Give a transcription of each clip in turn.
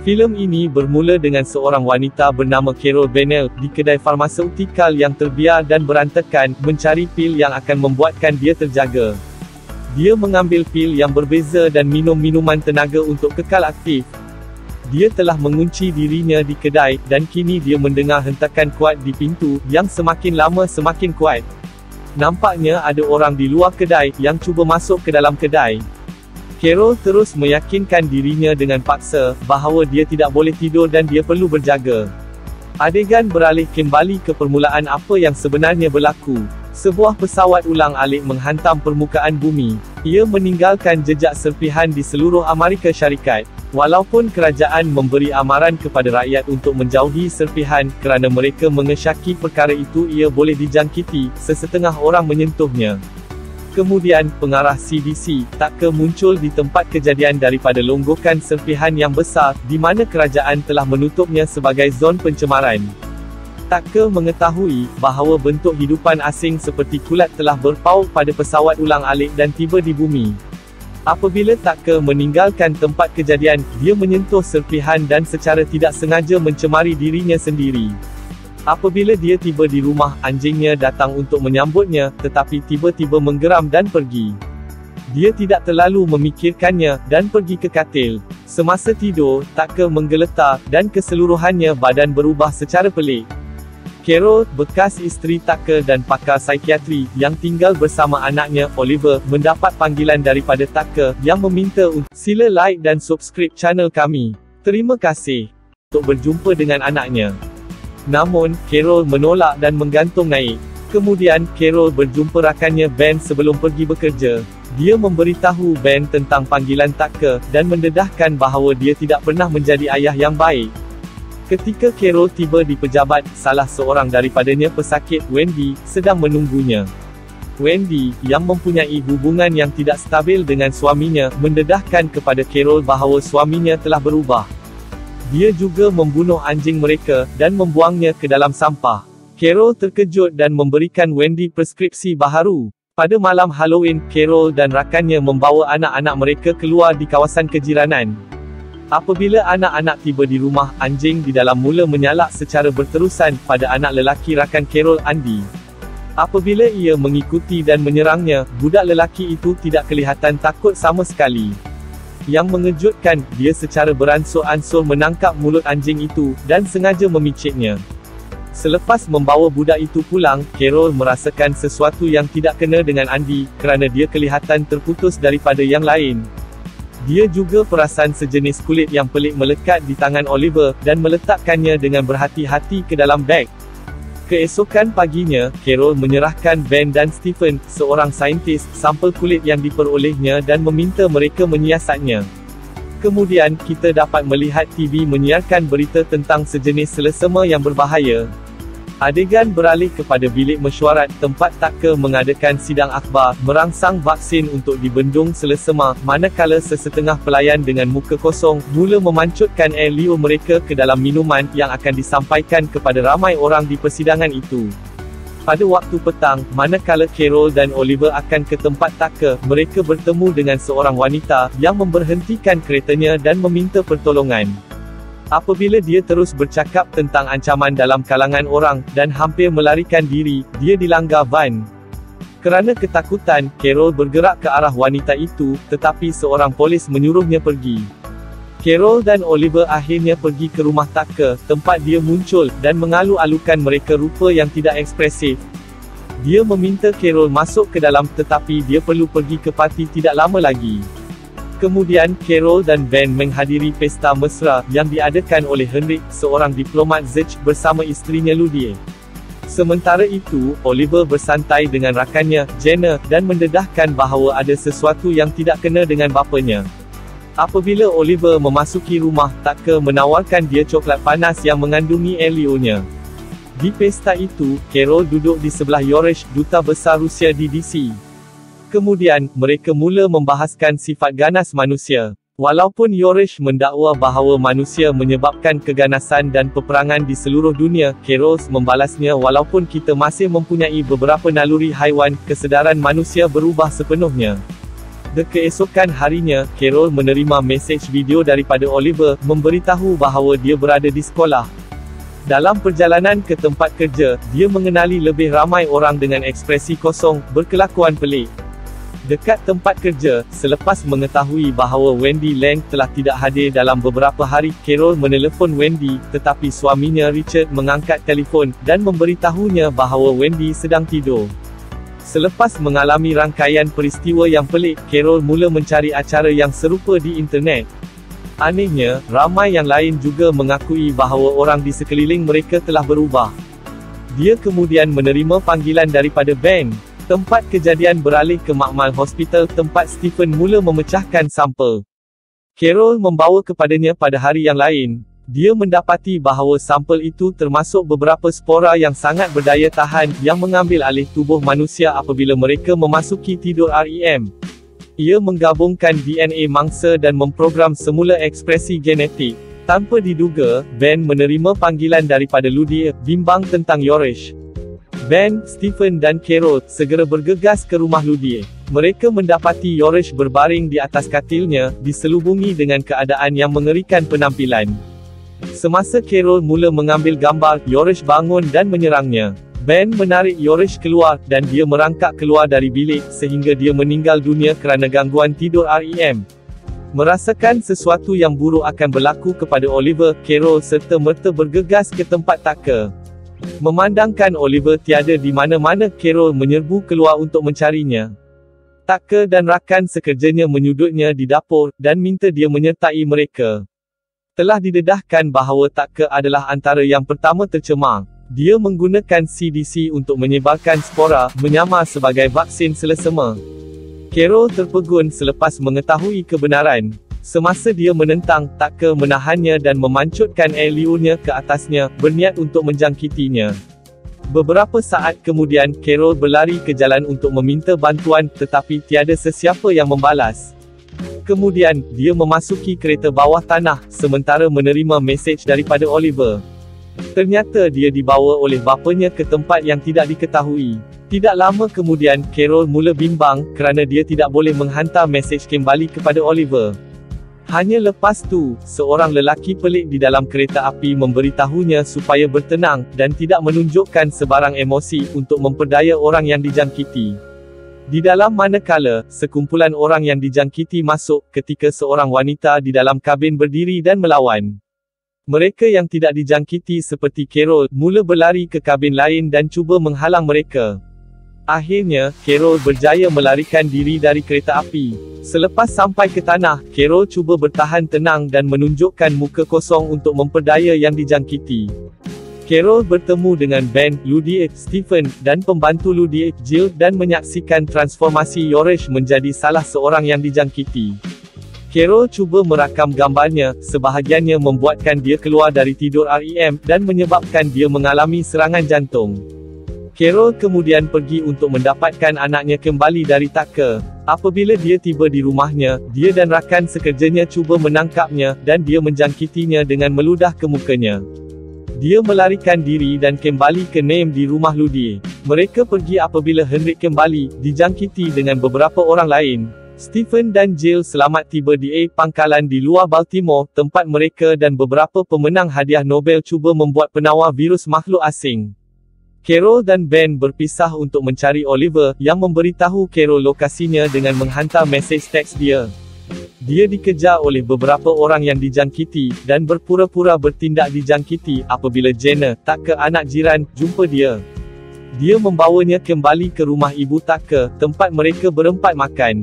Filem ini bermula dengan seorang wanita bernama Carol Bennell di kedai farmaseutikal yang terbiar dan berantakan, mencari pil yang akan membuatkan dia terjaga. Dia mengambil pil yang berbeza dan minum minuman tenaga untuk kekal aktif. Dia telah mengunci dirinya di kedai, dan kini dia mendengar hentakan kuat di pintu, yang semakin lama semakin kuat. Nampaknya ada orang di luar kedai, yang cuba masuk ke dalam kedai. Carol terus meyakinkan dirinya dengan paksa, bahawa dia tidak boleh tidur dan dia perlu berjaga. Adegan beralih kembali ke permulaan apa yang sebenarnya berlaku. Sebuah pesawat ulang-alik menghantam permukaan bumi. Ia meninggalkan jejak serpihan di seluruh Amerika Syarikat. Walaupun kerajaan memberi amaran kepada rakyat untuk menjauhi serpihan, kerana mereka mengesyaki perkara itu ia boleh dijangkiti, sesetengah orang menyentuhnya. Kemudian, pengarah CDC, Tucker muncul di tempat kejadian daripada longgokan serpihan yang besar, di mana kerajaan telah menutupnya sebagai zon pencemaran. Tucker mengetahui, bahawa bentuk hidupan asing seperti kulat telah berpaut pada pesawat ulang-alik dan tiba di bumi. Apabila Tucker meninggalkan tempat kejadian, dia menyentuh serpihan dan secara tidak sengaja mencemari dirinya sendiri. Apabila dia tiba di rumah, anjingnya datang untuk menyambutnya, tetapi tiba-tiba menggeram dan pergi. Dia tidak terlalu memikirkannya, dan pergi ke katil. Semasa tidur, Tucker menggeletar, dan keseluruhannya badan berubah secara pelik. Carol, bekas isteri Tucker dan pakar psikiatri, yang tinggal bersama anaknya, Oliver, mendapat panggilan daripada Tucker, yang meminta untuk sila like dan subscribe channel kami. Terima kasih. Untuk berjumpa dengan anaknya. Namun, Carol menolak dan menggantung naik. Kemudian, Carol berjumpa rakannya Ben sebelum pergi bekerja. Dia memberitahu Ben tentang panggilan Tucker, dan mendedahkan bahawa dia tidak pernah menjadi ayah yang baik. Ketika Carol tiba di pejabat, salah seorang daripadanya pesakit, Wendy, sedang menunggunya. Wendy, yang mempunyai hubungan yang tidak stabil dengan suaminya, mendedahkan kepada Carol bahawa suaminya telah berubah. Dia juga membunuh anjing mereka, dan membuangnya ke dalam sampah. Carol terkejut dan memberikan Wendy preskripsi baharu. Pada malam Halloween, Carol dan rakannya membawa anak-anak mereka keluar di kawasan kejiranan. Apabila anak-anak tiba di rumah, anjing di dalam mula menyalak secara berterusan pada anak lelaki rakan Carol, Andy. Apabila ia mengikuti dan menyerangnya, budak lelaki itu tidak kelihatan takut sama sekali. Yang mengejutkan, dia secara beransur-ansur menangkap mulut anjing itu, dan sengaja memicitnya. Selepas membawa budak itu pulang, Carol merasakan sesuatu yang tidak kena dengan Andy, kerana dia kelihatan terputus daripada yang lain. Dia juga perasan sejenis kulit yang pelik melekat di tangan Oliver, dan meletakkannya dengan berhati-hati ke dalam beg. Keesokan paginya, Carol menyerahkan Ben dan Stephen, seorang saintis, sampel kulit yang diperolehnya dan meminta mereka menyiasatnya. Kemudian, kita dapat melihat TV menyiarkan berita tentang sejenis selesema yang berbahaya. Adegan beralih kepada bilik mesyuarat, tempat Tucker mengadakan sidang akhbar, merangsang vaksin untuk dibendung selesema, manakala sesetengah pelayan dengan muka kosong, mula memancutkan air liur mereka ke dalam minuman, yang akan disampaikan kepada ramai orang di persidangan itu. Pada waktu petang, manakala Carol dan Oliver akan ke tempat Tucker, mereka bertemu dengan seorang wanita, yang memberhentikan keretanya dan meminta pertolongan. Apabila dia terus bercakap tentang ancaman dalam kalangan orang, dan hampir melarikan diri, dia dilanggar van. Kerana ketakutan, Carol bergerak ke arah wanita itu, tetapi seorang polis menyuruhnya pergi. Carol dan Oliver akhirnya pergi ke rumah Tucker, tempat dia muncul, dan mengalu-alukan mereka rupa yang tidak ekspresif. Dia meminta Carol masuk ke dalam, tetapi dia perlu pergi ke parti tidak lama lagi. Kemudian, Carol dan Ben menghadiri pesta mesra, yang diadakan oleh Henrik, seorang diplomat Czech, bersama isterinya Ludie. Sementara itu, Oliver bersantai dengan rakannya, Jenna, dan mendedahkan bahawa ada sesuatu yang tidak kena dengan bapanya. Apabila Oliver memasuki rumah, Tucker menawarkan dia coklat panas yang mengandungi air liurnya. Di pesta itu, Carol duduk di sebelah Yoresh, duta besar Rusia di DC. Kemudian, mereka mula membahaskan sifat ganas manusia. Walaupun Yoresh mendakwa bahawa manusia menyebabkan keganasan dan peperangan di seluruh dunia, Carol membalasnya, walaupun kita masih mempunyai beberapa naluri haiwan, kesedaran manusia berubah sepenuhnya. Keesokan harinya, Carol menerima mesej video daripada Oliver, memberitahu bahawa dia berada di sekolah. Dalam perjalanan ke tempat kerja, dia mengenali lebih ramai orang dengan ekspresi kosong, berkelakuan pelik. Dekat tempat kerja, selepas mengetahui bahawa Wendy Lang telah tidak hadir dalam beberapa hari, Carol menelefon Wendy, tetapi suaminya Richard mengangkat telefon, dan memberitahunya bahawa Wendy sedang tidur. Selepas mengalami rangkaian peristiwa yang pelik, Carol mula mencari acara yang serupa di internet. Anehnya, ramai yang lain juga mengakui bahawa orang di sekeliling mereka telah berubah. Dia kemudian menerima panggilan daripada Ben. Tempat kejadian beralih ke makmal hospital tempat Stephen mula memecahkan sampel. Carol membawa kepadanya pada hari yang lain. Dia mendapati bahawa sampel itu termasuk beberapa spora yang sangat berdaya tahan, yang mengambil alih tubuh manusia apabila mereka memasuki tidur REM. Ia menggabungkan DNA mangsa dan memprogram semula ekspresi genetik. Tanpa diduga, Ben menerima panggilan daripada Ludie, bimbang tentang Yoresh. Ben, Stephen dan Carol segera bergegas ke rumah Ludie. Mereka mendapati Yoresh berbaring di atas katilnya, diselubungi dengan keadaan yang mengerikan penampilan. Semasa Carol mula mengambil gambar, Yoresh bangun dan menyerangnya. Ben menarik Yoresh keluar, dan dia merangkak keluar dari bilik, sehingga dia meninggal dunia kerana gangguan tidur REM. Merasakan sesuatu yang buruk akan berlaku kepada Oliver, Carol serta-merta bergegas ke tempat Tucker. Memandangkan Oliver tiada di mana-mana, Carol menyerbu keluar untuk mencarinya. Tucker dan rakan sekerjanya menyudutnya di dapur, dan minta dia menyertai mereka. Telah didedahkan bahawa Tucker adalah antara yang pertama tercemar. Dia menggunakan CDC untuk menyebarkan spora, menyamar sebagai vaksin selesema. Carol terpegun selepas mengetahui kebenaran. Semasa dia menentang, Tucker menahannya dan memancutkan air liurnya ke atasnya, berniat untuk menjangkitinya. Beberapa saat kemudian, Carol berlari ke jalan untuk meminta bantuan, tetapi tiada sesiapa yang membalas. Kemudian, dia memasuki kereta bawah tanah, sementara menerima mesej daripada Oliver. Ternyata dia dibawa oleh bapanya ke tempat yang tidak diketahui. Tidak lama kemudian, Carol mula bimbang, kerana dia tidak boleh menghantar mesej kembali kepada Oliver. Hanya lepas tu, seorang lelaki pelik di dalam kereta api memberitahunya supaya bertenang, dan tidak menunjukkan sebarang emosi, untuk memperdaya orang yang dijangkiti. Di dalam manakala, sekumpulan orang yang dijangkiti masuk, ketika seorang wanita di dalam kabin berdiri dan melawan. Mereka yang tidak dijangkiti seperti Carol, mula berlari ke kabin lain dan cuba menghalang mereka. Akhirnya, Carol berjaya melarikan diri dari kereta api. Selepas sampai ke tanah, Carol cuba bertahan tenang dan menunjukkan muka kosong untuk memperdaya yang dijangkiti. Carol bertemu dengan Ben, Ludie, Stephen, dan pembantu Ludie, Jill, dan menyaksikan transformasi Yoresh menjadi salah seorang yang dijangkiti. Carol cuba merakam gambarnya, sebahagiannya membuatkan dia keluar dari tidur REM, dan menyebabkan dia mengalami serangan jantung. Carol kemudian pergi untuk mendapatkan anaknya kembali dari Tucker. Apabila dia tiba di rumahnya, dia dan rakan sekerjanya cuba menangkapnya, dan dia menjangkitinya dengan meludah ke mukanya. Dia melarikan diri dan kembali ke Naim di rumah Ludie. Mereka pergi apabila Henrik kembali, dijangkiti dengan beberapa orang lain. Stephen dan Jill selamat tiba di pangkalan di luar Baltimore, tempat mereka dan beberapa pemenang hadiah Nobel cuba membuat penawar virus makhluk asing. Carol dan Ben berpisah untuk mencari Oliver, yang memberitahu Carol lokasinya dengan menghantar mesej teks dia. Dia dikejar oleh beberapa orang yang dijangkiti, dan berpura-pura bertindak dijangkiti, apabila Jenna, Tucker anak jiran, jumpa dia. Dia membawanya kembali ke rumah ibu Tucker, tempat mereka berempat makan.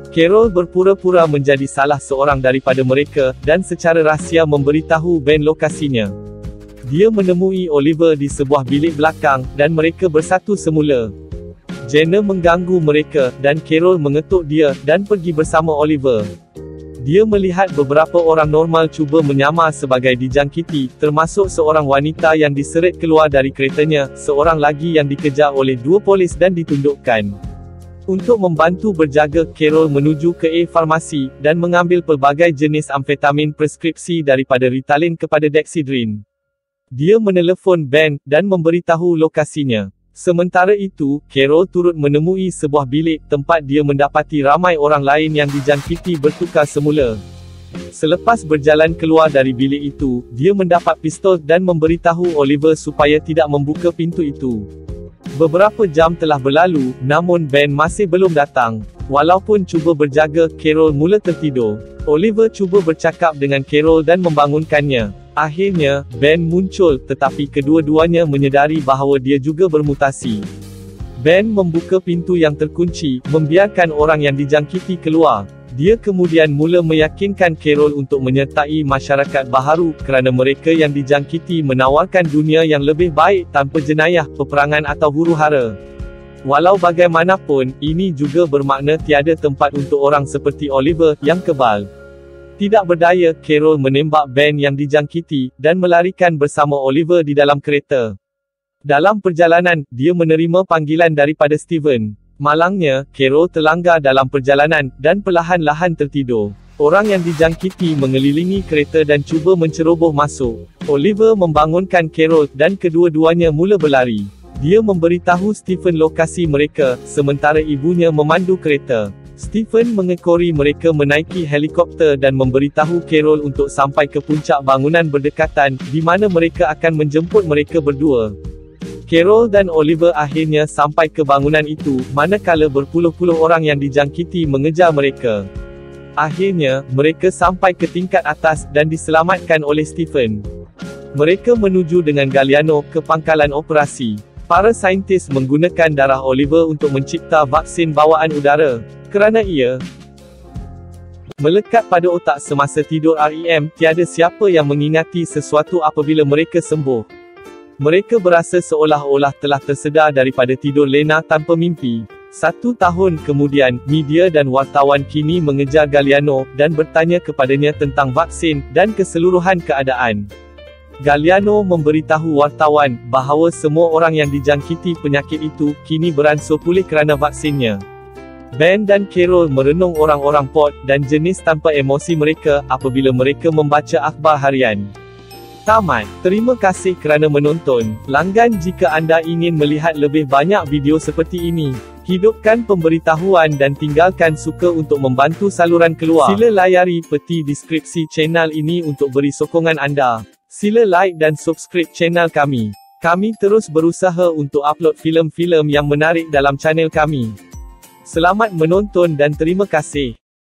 Carol berpura-pura menjadi salah seorang daripada mereka, dan secara rahsia memberitahu Ben lokasinya. Dia menemui Oliver di sebuah bilik belakang, dan mereka bersatu semula. Jenna mengganggu mereka, dan Carol mengetuk dia, dan pergi bersama Oliver. Dia melihat beberapa orang normal cuba menyamar sebagai dijangkiti, termasuk seorang wanita yang diseret keluar dari keretanya, seorang lagi yang dikejar oleh dua polis dan ditundukkan. Untuk membantu berjaga, Carol menuju ke farmasi, dan mengambil pelbagai jenis amfetamin preskripsi daripada Ritalin kepada Dexedrine. Dia menelefon Ben, dan memberitahu lokasinya. Sementara itu, Carol turut menemui sebuah bilik tempat dia mendapati ramai orang lain yang dijangkiti bertukar semula. Selepas berjalan keluar dari bilik itu, dia mendapat pistol dan memberitahu Oliver supaya tidak membuka pintu itu. Beberapa jam telah berlalu, namun Ben masih belum datang. Walaupun cuba berjaga, Carol mula tertidur. Oliver cuba bercakap dengan Carol dan membangunkannya. Akhirnya, Ben muncul, tetapi kedua-duanya menyedari bahawa dia juga bermutasi. Ben membuka pintu yang terkunci, membiarkan orang yang dijangkiti keluar. Dia kemudian mula meyakinkan Carol untuk menyertai masyarakat baharu, kerana mereka yang dijangkiti menawarkan dunia yang lebih baik tanpa jenayah, peperangan atau huru-hara. Walau bagaimanapun, ini juga bermakna tiada tempat untuk orang seperti Oliver, yang kebal. Tidak berdaya, Carol menembak Ben yang dijangkiti, dan melarikan bersama Oliver di dalam kereta. Dalam perjalanan, dia menerima panggilan daripada Steven. Malangnya, Carol terlanggar dalam perjalanan, dan perlahan-lahan tertidur. Orang yang dijangkiti mengelilingi kereta dan cuba menceroboh masuk. Oliver membangunkan Carol, dan kedua-duanya mula berlari. Dia memberitahu Steven lokasi mereka, sementara ibunya memandu kereta. Steven mengekori mereka menaiki helikopter dan memberitahu Carol untuk sampai ke puncak bangunan berdekatan, di mana mereka akan menjemput mereka berdua. Carol dan Oliver akhirnya sampai ke bangunan itu, manakala berpuluh-puluh orang yang dijangkiti mengejar mereka. Akhirnya, mereka sampai ke tingkat atas, dan diselamatkan oleh Steven. Mereka menuju dengan Galliano ke pangkalan operasi. Para saintis menggunakan darah Oliver untuk mencipta vaksin bawaan udara. Kerana ia melekat pada otak semasa tidur REM, tiada siapa yang mengingati sesuatu apabila mereka sembuh. Mereka berasa seolah-olah telah tersedar daripada tidur lena tanpa mimpi. 1 tahun kemudian, media dan wartawan kini mengejar Galliano, dan bertanya kepadanya tentang vaksin, dan keseluruhan keadaan. Galliano memberitahu wartawan, bahawa semua orang yang dijangkiti penyakit itu, kini beransur pulih kerana vaksinnya. Ben dan Carol merenung orang-orang Port, dan jenis tanpa emosi mereka, apabila mereka membaca akhbar harian. Tamat. Terima kasih kerana menonton. Langgan jika anda ingin melihat lebih banyak video seperti ini. Hidupkan pemberitahuan dan tinggalkan suka untuk membantu saluran keluar. Sila layari peti deskripsi channel ini untuk beri sokongan anda. Sila like dan subscribe channel kami. Kami terus berusaha untuk upload filem-filem yang menarik dalam channel kami. Selamat menonton dan terima kasih.